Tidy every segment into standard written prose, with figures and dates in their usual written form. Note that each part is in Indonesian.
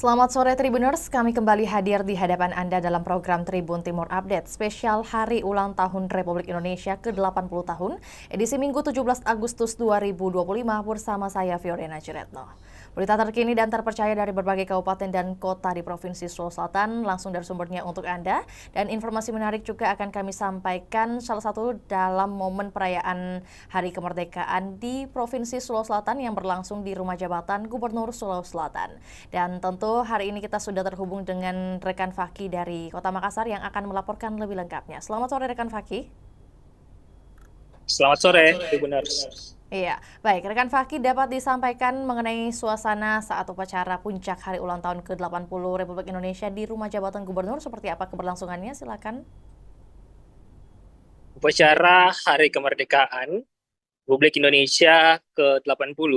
Selamat sore Tribuners, kami kembali hadir di hadapan Anda dalam program Tribun Timur Update spesial Hari Ulang Tahun Republik Indonesia ke-80 tahun, edisi Minggu 17 Agustus 2025 bersama saya Fiorena Ciretno. Berita terkini dan terpercaya dari berbagai kabupaten dan kota di Provinsi Sulawesi Selatan langsung dari sumbernya untuk Anda, dan informasi menarik juga akan kami sampaikan salah satu dalam momen perayaan Hari Kemerdekaan di Provinsi Sulawesi Selatan yang berlangsung di Rumah Jabatan Gubernur Sulawesi Selatan. Dan tentu hari ini kita sudah terhubung dengan rekan Faki dari Kota Makassar yang akan melaporkan lebih lengkapnya. Selamat sore rekan Faki. Selamat sore, Tribuners. Iya, baik. Rekan Faki dapat disampaikan mengenai suasana saat upacara puncak Hari Ulang Tahun ke-80 Republik Indonesia di Rumah Jabatan Gubernur. Seperti apa keberlangsungannya? Silakan. Upacara Hari Kemerdekaan Republik Indonesia ke-80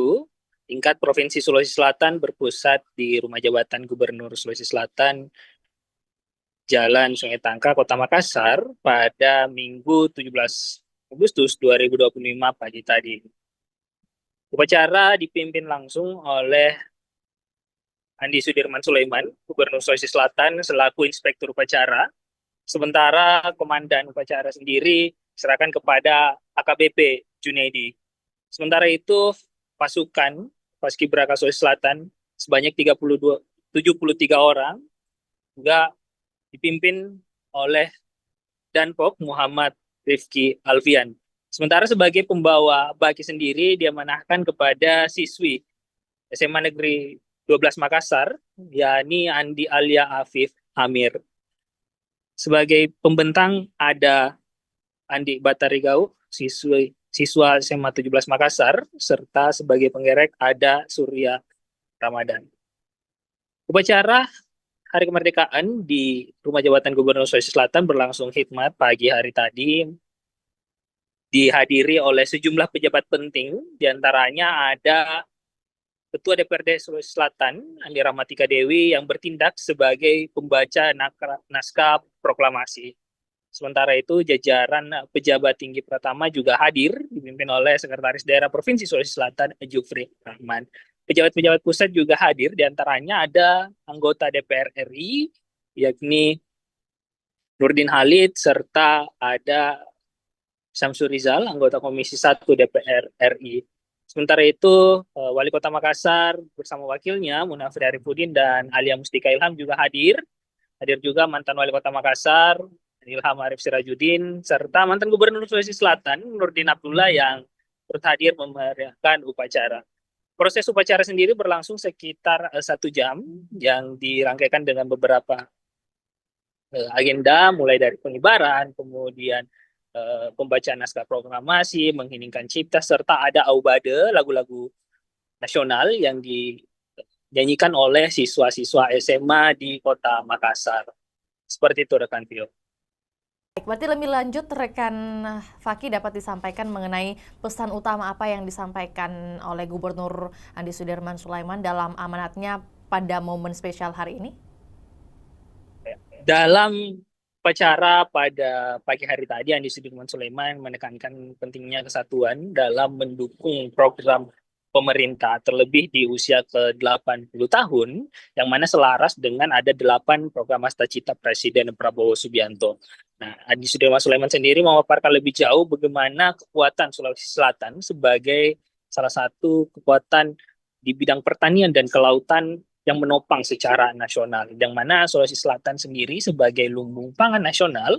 tingkat Provinsi Sulawesi Selatan berpusat di Rumah Jabatan Gubernur Sulawesi Selatan, Jalan Sungai Tangka, Kota Makassar pada Minggu 17 Agustus 2025 pagi tadi. Upacara dipimpin langsung oleh Andi Sudirman Sulaiman, Gubernur Sulawesi Selatan selaku Inspektur Upacara. Sementara Komandan Upacara sendiri diserahkan kepada AKBP Junaidi. Sementara itu, pasukan Paskibraka Sulawesi Selatan sebanyak 73 orang juga dipimpin oleh Danpok Muhammad Rifki Alfian. Sementara sebagai pembawa baki sendiri dia menahkan kepada siswi SMA Negeri 12 Makassar, yakni Andi Alia Afif Amir. Sebagai pembentang ada Andi Batarigau, siswa SMA 17 Makassar, serta sebagai penggerek ada Surya Ramadan. Upacara Hari Kemerdekaan di Rumah Jabatan Gubernur Sulawesi Selatan berlangsung hikmat pagi hari tadi, dihadiri oleh sejumlah pejabat penting, diantaranya ada Ketua DPRD Sulawesi Selatan, Andi Rahmatika Dewi, yang bertindak sebagai pembaca naskah proklamasi. Sementara itu, jajaran pejabat tinggi pertama juga hadir, dipimpin oleh Sekretaris Daerah Provinsi Sulawesi Selatan, Jufri Rahman. Pejabat-pejabat pusat juga hadir, diantaranya ada anggota DPR RI, yakni Nurdin Halid, serta ada Syamsur Rizal, anggota Komisi 1 DPR RI. Sementara itu, Wali Kota Makassar bersama wakilnya, Munafri Arifudin dan Alia Mustika Ilham juga hadir. Hadir juga mantan Wali Kota Makassar, Ilham Arif Sirajuddin, serta mantan Gubernur Sulawesi Selatan, Nurdin Abdullah yang turut hadir memeriahkan upacara. Proses upacara sendiri berlangsung sekitar 1 jam, yang dirangkaikan dengan beberapa agenda, mulai dari pengibaran, kemudian pembacaan naskah proklamasi, mengheningkan cipta, serta ada aubade, lagu-lagu nasional yang dinyanyikan oleh siswa-siswa SMA di Kota Makassar. Seperti itu, rekan Vio. Baik, berarti lebih lanjut rekan Faki dapat disampaikan mengenai pesan utama apa yang disampaikan oleh Gubernur Andi Sudirman Sulaiman dalam amanatnya pada momen spesial hari ini? Dalam upacara pada pagi hari tadi, Andi Sudirman Sulaiman menekankan pentingnya kesatuan dalam mendukung program pemerintah, terlebih di usia ke-80 tahun, yang mana selaras dengan ada 8 program cita Presiden Prabowo Subianto. Nah, Andi Sudirman Sulaiman sendiri memaparkan lebih jauh bagaimana kekuatan Sulawesi Selatan sebagai salah satu kekuatan di bidang pertanian dan kelautan yang menopang secara nasional, yang mana Sulawesi Selatan sendiri sebagai lumbung pangan nasional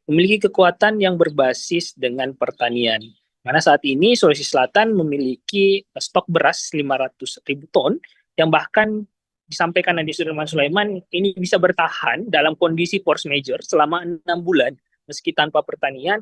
memiliki kekuatan yang berbasis dengan pertanian. Karena saat ini Sulawesi Selatan memiliki stok beras 500.000 ton yang bahkan disampaikan Andi Sudirman Sulaiman ini bisa bertahan dalam kondisi force majeure selama 6 bulan. Meski tanpa pertanian,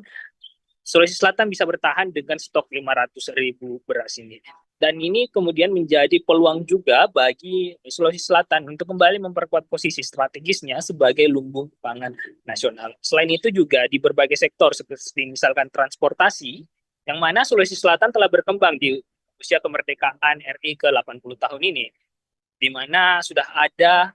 Sulawesi Selatan bisa bertahan dengan stok 500.000 beras ini. Dan ini kemudian menjadi peluang juga bagi Sulawesi Selatan untuk kembali memperkuat posisi strategisnya sebagai lumbung pangan nasional. Selain itu juga di berbagai sektor seperti misalkan transportasi, yang mana Sulawesi Selatan telah berkembang di usia kemerdekaan RI ke-80 tahun ini, di mana sudah ada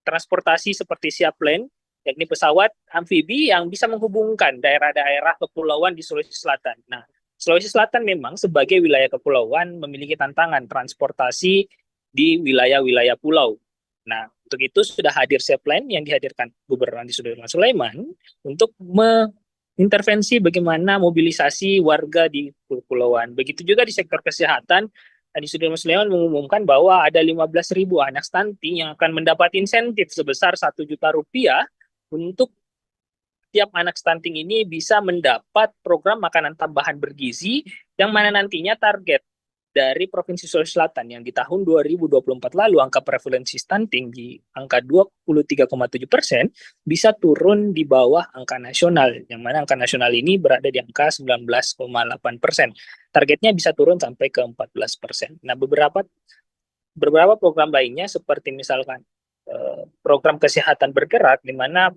transportasi seperti Siaplen, yakni pesawat amfibi yang bisa menghubungkan daerah-daerah kepulauan di Sulawesi Selatan. Nah, Sulawesi Selatan memang sebagai wilayah kepulauan memiliki tantangan transportasi di wilayah-wilayah pulau. Nah, untuk itu sudah hadir plan yang dihadirkan Gubernur Andi Sudirman Sulaiman untuk mengintervensi bagaimana mobilisasi warga di kepulauan. Begitu juga di sektor kesehatan, Andi Sudirman Sulaiman mengumumkan bahwa ada 15.000 anak stunting yang akan mendapat insentif sebesar 1 juta rupiah untuk tiap anak stunting ini bisa mendapat program makanan tambahan bergizi yang mana nantinya target dari Provinsi Sulawesi Selatan yang di tahun 2024 lalu angka prevalensi stunting di angka 23,7% bisa turun di bawah angka nasional, yang mana angka nasional ini berada di angka 19,8%. Targetnya bisa turun sampai ke 14%. Nah, beberapa program lainnya seperti misalkan program kesehatan bergerak, di mana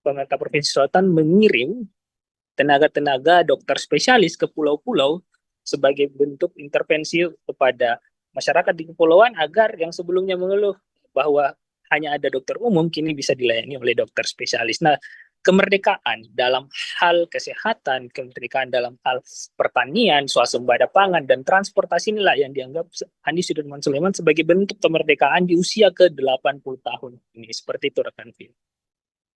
pemerintah Provinsi Selatan mengirim tenaga-tenaga dokter spesialis ke pulau-pulau sebagai bentuk intervensi kepada masyarakat di kepulauan agar yang sebelumnya mengeluh bahwa hanya ada dokter umum kini bisa dilayani oleh dokter spesialis. Nah, kemerdekaan dalam hal kesehatan, kemerdekaan dalam hal pertanian, swasembada pangan, dan transportasi inilah yang dianggap Andi Sudirman Sulaiman sebagai bentuk kemerdekaan di usia ke-80 tahun ini. Seperti itu, rekan Vin.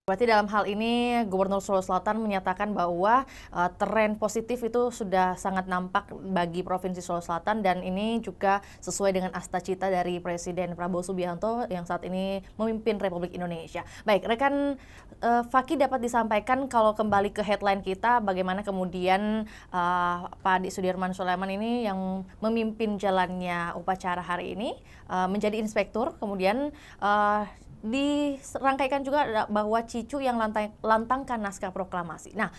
Berarti dalam hal ini Gubernur Sulawesi Selatan menyatakan bahwa tren positif itu sudah sangat nampak bagi Provinsi Sulawesi Selatan dan ini juga sesuai dengan asta-cita dari Presiden Prabowo Subianto yang saat ini memimpin Republik Indonesia. Baik, rekan Fakih dapat disampaikan kalau kembali ke headline kita bagaimana kemudian Pak Adi Sudirman Sulaiman ini yang memimpin jalannya upacara hari ini menjadi inspektur, kemudian dirangkaikan juga bahwa Cicu yang lantangkan naskah proklamasi. Nah,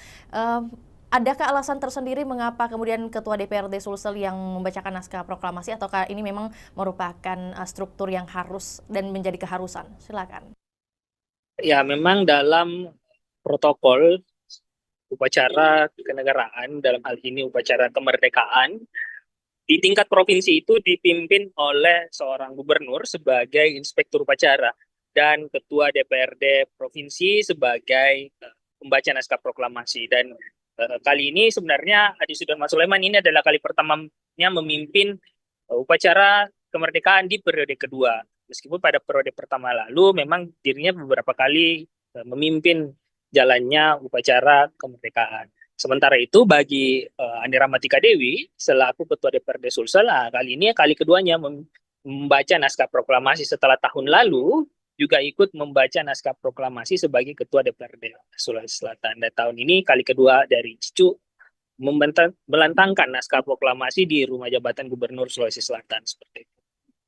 adakah alasan tersendiri mengapa kemudian Ketua DPRD Sulsel yang membacakan naskah proklamasi ataukah ini memang merupakan struktur yang harus dan menjadi keharusan? Silakan. Ya, memang dalam protokol upacara kenegaraan, dalam hal ini upacara kemerdekaan, di tingkat provinsi itu dipimpin oleh seorang gubernur sebagai inspektur upacara dan ketua DPRD provinsi sebagai pembaca naskah proklamasi. Dan kali ini sebenarnya Adi Sudirman Sulaiman ini adalah kali pertamanya memimpin upacara kemerdekaan di periode kedua. Meskipun pada periode pertama lalu memang dirinya beberapa kali memimpin jalannya upacara kemerdekaan. Sementara itu bagi Andi Rahmatika Dewi selaku Ketua DPRD Sulsel, kali ini kali keduanya membaca naskah proklamasi setelah tahun lalu juga ikut membaca naskah proklamasi sebagai Ketua DPRD Sulawesi Selatan. Dan tahun ini kali kedua dari Cicu melantangkan naskah proklamasi di Rumah Jabatan Gubernur Sulawesi Selatan seperti itu.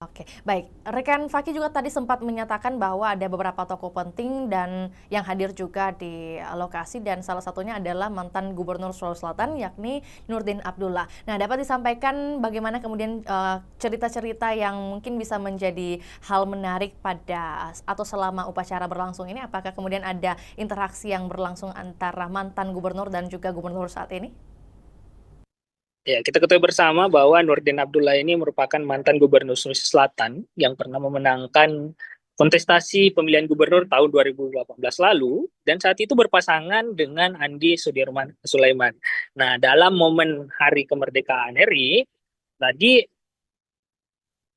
Oke, baik. Rekan Fakih juga tadi sempat menyatakan bahwa ada beberapa tokoh penting dan yang hadir juga di lokasi dan salah satunya adalah mantan Gubernur Sulawesi Selatan yakni Nurdin Abdullah. Nah, dapat disampaikan bagaimana kemudian cerita-cerita yang mungkin bisa menjadi hal menarik pada atau selama upacara berlangsung ini? Apakah kemudian ada interaksi yang berlangsung antara mantan gubernur dan juga gubernur saat ini? Ya, kita ketahui bersama bahwa Nurdin Abdullah ini merupakan mantan gubernur Sulawesi Selatan yang pernah memenangkan kontestasi pemilihan gubernur tahun 2018 lalu dan saat itu berpasangan dengan Andi Sudirman Sulaiman. Nah, dalam momen Hari Kemerdekaan RI, tadi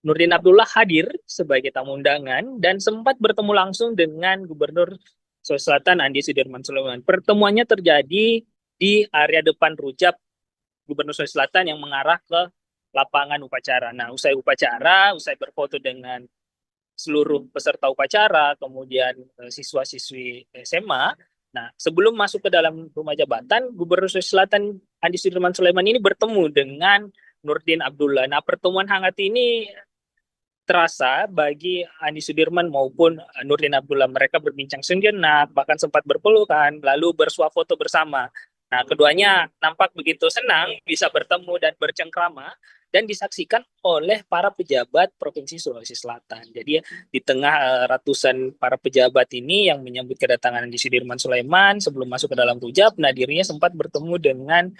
Nurdin Abdullah hadir sebagai tamu undangan dan sempat bertemu langsung dengan Gubernur Sulawesi Selatan Andi Sudirman Sulaiman. Pertemuannya terjadi di area depan Rujak Gubernur Sulawesi Selatan yang mengarah ke lapangan upacara. Nah, usai berfoto dengan seluruh peserta upacara, kemudian siswa-siswi SMA. Nah, sebelum masuk ke dalam rumah jabatan, Gubernur Sulawesi Selatan Andi Sudirman Sulaiman ini bertemu dengan Nurdin Abdullah. Nah, pertemuan hangat ini terasa bagi Andi Sudirman maupun Nurdin Abdullah. Mereka berbincang sejenak, bahkan sempat berpelukan, lalu bersuah foto bersama. Nah, keduanya nampak begitu senang bisa bertemu dan bercengkrama dan disaksikan oleh para pejabat Provinsi Sulawesi Selatan. Jadi di tengah ratusan para pejabat ini yang menyambut kedatangan Andi Sudirman Sulaiman sebelum masuk ke dalam rujak, nah dirinya sempat bertemu dengan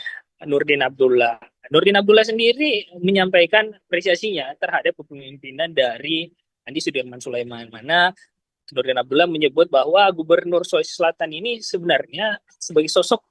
Nurdin Abdullah. Nurdin Abdullah sendiri menyampaikan apresiasinya terhadap kepemimpinan dari Andi Sudirman Sulaiman, mana Nurdin Abdullah menyebut bahwa Gubernur Sulawesi Selatan ini sebenarnya sebagai sosok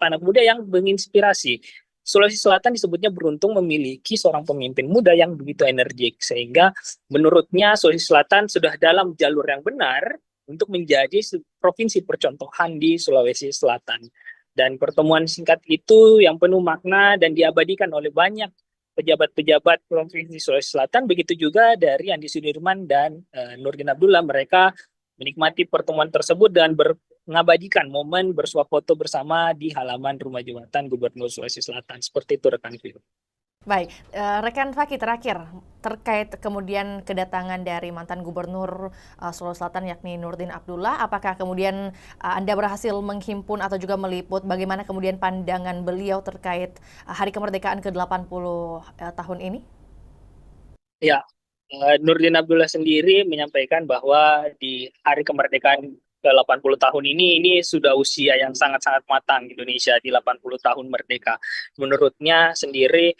anak muda yang menginspirasi. Sulawesi Selatan disebutnya beruntung memiliki seorang pemimpin muda yang begitu energik, sehingga menurutnya Sulawesi Selatan sudah dalam jalur yang benar untuk menjadi provinsi percontohan di Sulawesi Selatan. Dan pertemuan singkat itu yang penuh makna dan diabadikan oleh banyak pejabat-pejabat Provinsi Sulawesi Selatan, begitu juga dari Andi Sudirman dan Nurdin Abdullah. Mereka menikmati pertemuan tersebut dan mengabadikan momen bersuah foto bersama di halaman rumah jabatan Gubernur Sulawesi Selatan. Seperti itu rekan Viro. Baik, rekan Faki terakhir terkait kemudian kedatangan dari mantan Gubernur Sulawesi Selatan yakni Nurdin Abdullah, apakah kemudian Anda berhasil menghimpun atau juga meliput bagaimana kemudian pandangan beliau terkait Hari Kemerdekaan ke-80 tahun ini? Ya, Nurdin Abdullah sendiri menyampaikan bahwa di Hari Kemerdekaan ke-80 tahun ini sudah usia yang sangat-sangat matang Indonesia di 80 tahun merdeka. Menurutnya sendiri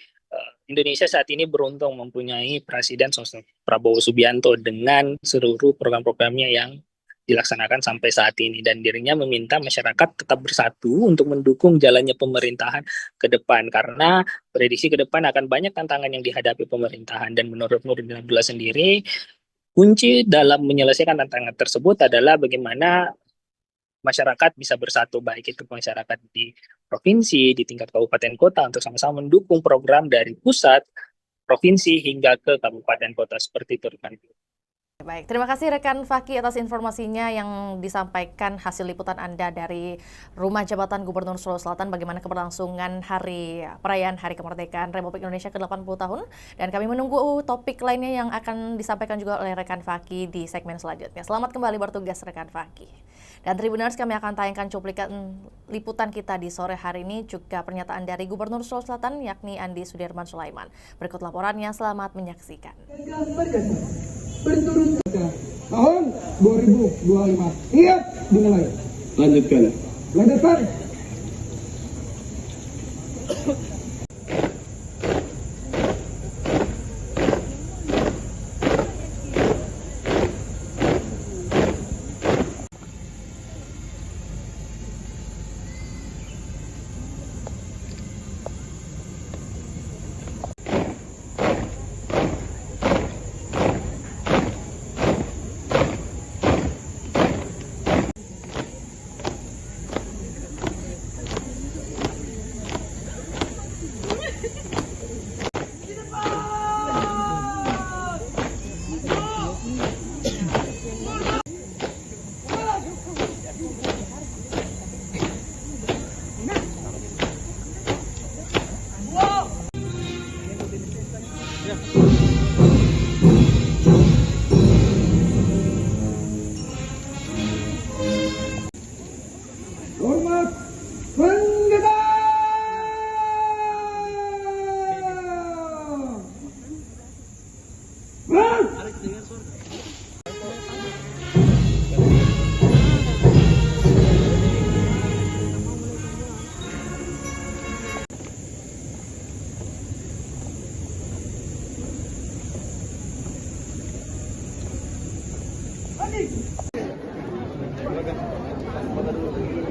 Indonesia saat ini beruntung mempunyai Presiden sosok Prabowo Subianto dengan seluruh program-programnya yang dilaksanakan sampai saat ini, dan dirinya meminta masyarakat tetap bersatu untuk mendukung jalannya pemerintahan ke depan, karena prediksi ke depan akan banyak tantangan yang dihadapi pemerintahan. Dan menurut Nurdin Abdullah sendiri, kunci dalam menyelesaikan tantangan tersebut adalah bagaimana masyarakat bisa bersatu, baik itu masyarakat di provinsi, di tingkat kabupaten kota, untuk sama-sama mendukung program dari pusat, provinsi, hingga ke kabupaten kota. Seperti itu, rekan. Baik, terima kasih rekan Faki atas informasinya yang disampaikan hasil liputan Anda dari Rumah Jabatan Gubernur Sulawesi Selatan bagaimana keberlangsungan perayaan Hari Kemerdekaan Republik Indonesia ke-80 tahun. Dan kami menunggu topik lainnya yang akan disampaikan juga oleh rekan Faki di segmen selanjutnya. Selamat kembali bertugas rekan Faki. Dan Tribuners, kami akan tayangkan cuplikan liputan kita di sore hari ini, juga pernyataan dari Gubernur Sulawesi Selatan yakni Andi Sudirman Sulaiman. Berikut laporannya, selamat menyaksikan. Berturut tahun 2025. Siap dimulai. Lanjutkan. Lanjutkan. Hormat pendeta.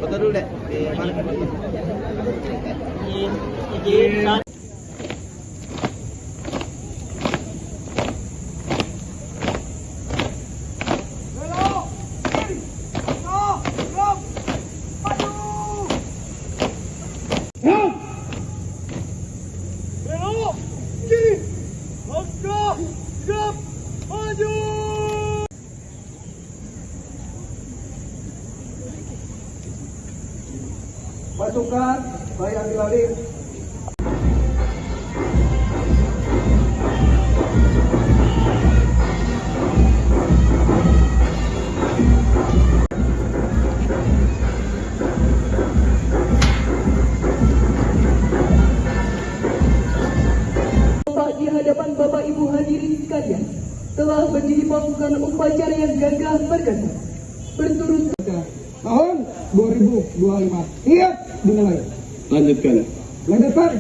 Foto dulu deh. Izin. Pasukan bayang dilalin. Di hadapan Bapak Ibu hadirin sekalian, telah berdiri pasukan upacara yang gagah perkasa berturut Tahun 2025. Siap dimulai. Lanjutkan. Lanjutkan.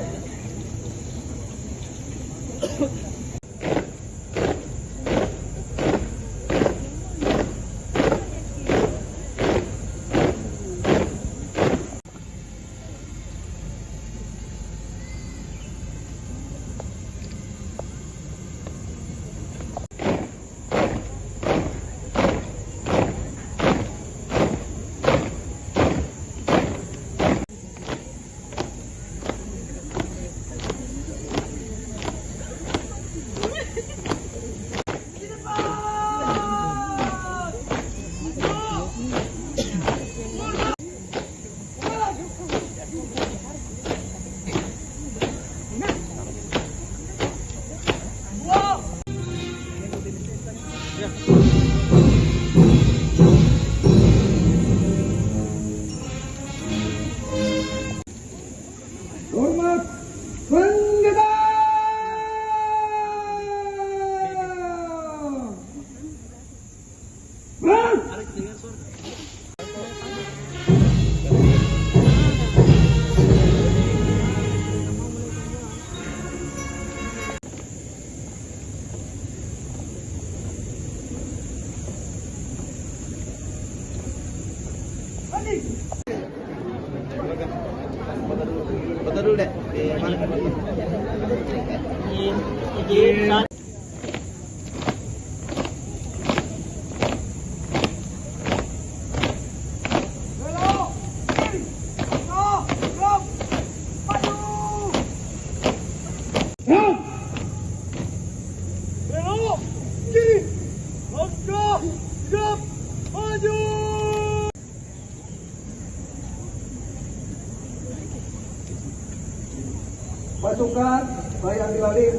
Pasukan bayang dilalin.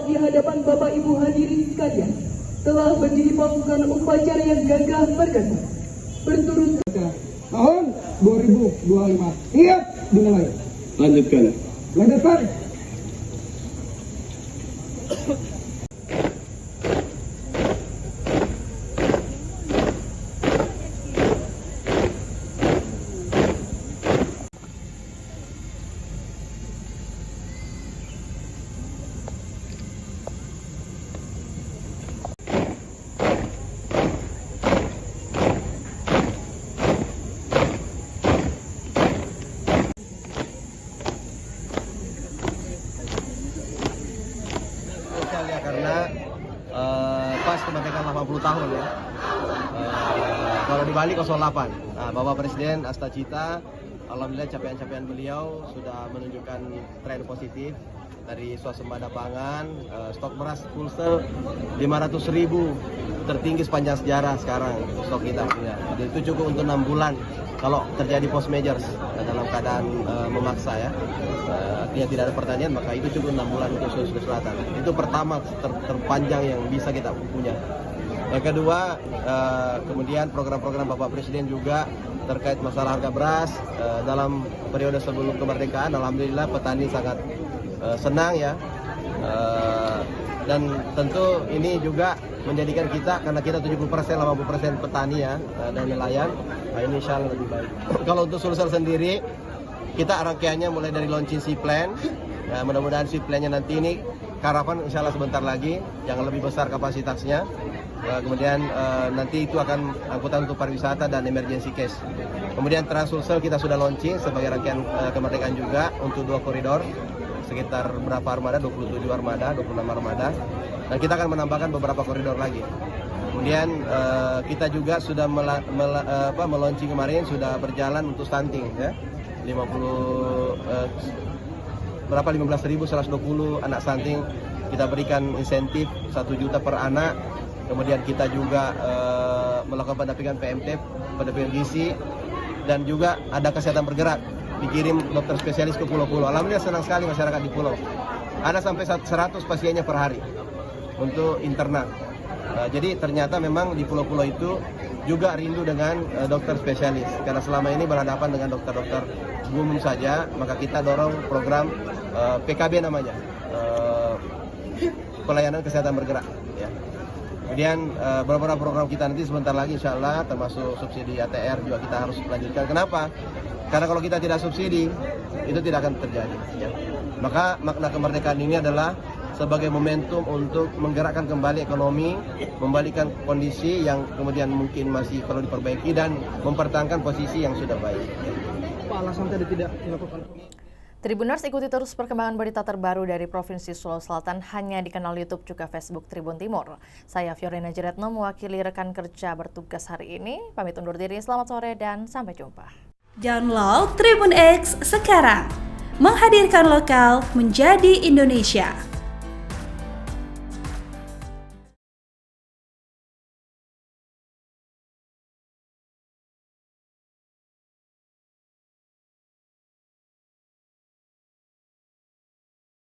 Di hadapan Bapak Ibu hadirin sekalian, telah berdiri pasukan upacara yang gagah perkasa berturut Tahun 2025. Siap dimulai. Lanjutkan. Lanjutkan. Ya, karena pas kemerdekaan 80 tahun ya. Kalau di Bali 08. Nah, Bapak Presiden Asta Cita, alhamdulillah capaian-capaian beliau sudah menunjukkan tren positif dari swasembada pangan, stok beras full sel 500.000 tertinggi sepanjang sejarah sekarang stok kita punya. Jadi itu cukup untuk 6 bulan kalau terjadi force measures dalam keadaan memaksa ya. Artinya tidak ada pertanian, maka itu cukup 6 bulan untuk Sulawesi Selatan. Itu pertama terpanjang yang bisa kita punya. Yang kedua, kemudian program-program Bapak Presiden juga terkait masalah harga beras dalam periode sebelum kemerdekaan. Alhamdulillah petani sangat senang ya. Dan tentu ini juga menjadikan kita, karena kita 70%, 80% petani ya dan nelayan, nah ini insya Allah lebih baik. Kalau untuk Sulsel sendiri, kita rangkaiannya mulai dari launching seaplan, ya, mudah-mudahan seaplannya nanti ini karavan insya Allah sebentar lagi yang lebih besar kapasitasnya. Kemudian nanti itu akan angkutan untuk pariwisata dan emergency case. Kemudian Trans Sulsel kita sudah launching sebagai rangkaian kemerdekaan juga untuk 2 koridor, sekitar berapa armada, 27 armada, 26 armada, dan kita akan menambahkan beberapa koridor lagi. Kemudian kita juga sudah meluncing kemarin, sudah berjalan untuk stunting ya, 15.120 anak stunting kita berikan insentif 1 juta per anak. Kemudian kita juga melakukan pendampingan PMT, pendampingan gizi, dan juga ada kesehatan bergerak, dikirim dokter spesialis ke pulau-pulau. Alhamdulillah senang sekali masyarakat di pulau. Ada sampai 100 pasiennya per hari untuk internal. Jadi ternyata memang di pulau-pulau itu juga rindu dengan dokter spesialis. Karena selama ini berhadapan dengan dokter-dokter umum saja, maka kita dorong program PKB namanya, pelayanan kesehatan bergerak. Ya. Kemudian beberapa program kita nanti sebentar lagi insya Allah, termasuk subsidi ATR juga kita harus lanjutkan. Kenapa? Karena kalau kita tidak subsidi, itu tidak akan terjadi. Ya. Maka makna kemerdekaan ini adalah sebagai momentum untuk menggerakkan kembali ekonomi, membalikan kondisi yang kemudian mungkin masih perlu diperbaiki, dan mempertahankan posisi yang sudah baik. Apa alasan tadi tidak dilakukan? Tribuners, ikuti terus perkembangan berita terbaru dari Provinsi Sulawesi Selatan hanya di kanal YouTube juga Facebook Tribun Timur. Saya Fiorina Jeretno mewakili rekan kerja bertugas hari ini. Pamit undur diri, selamat sore dan sampai jumpa. Download Tribun X sekarang, menghadirkan lokal menjadi Indonesia.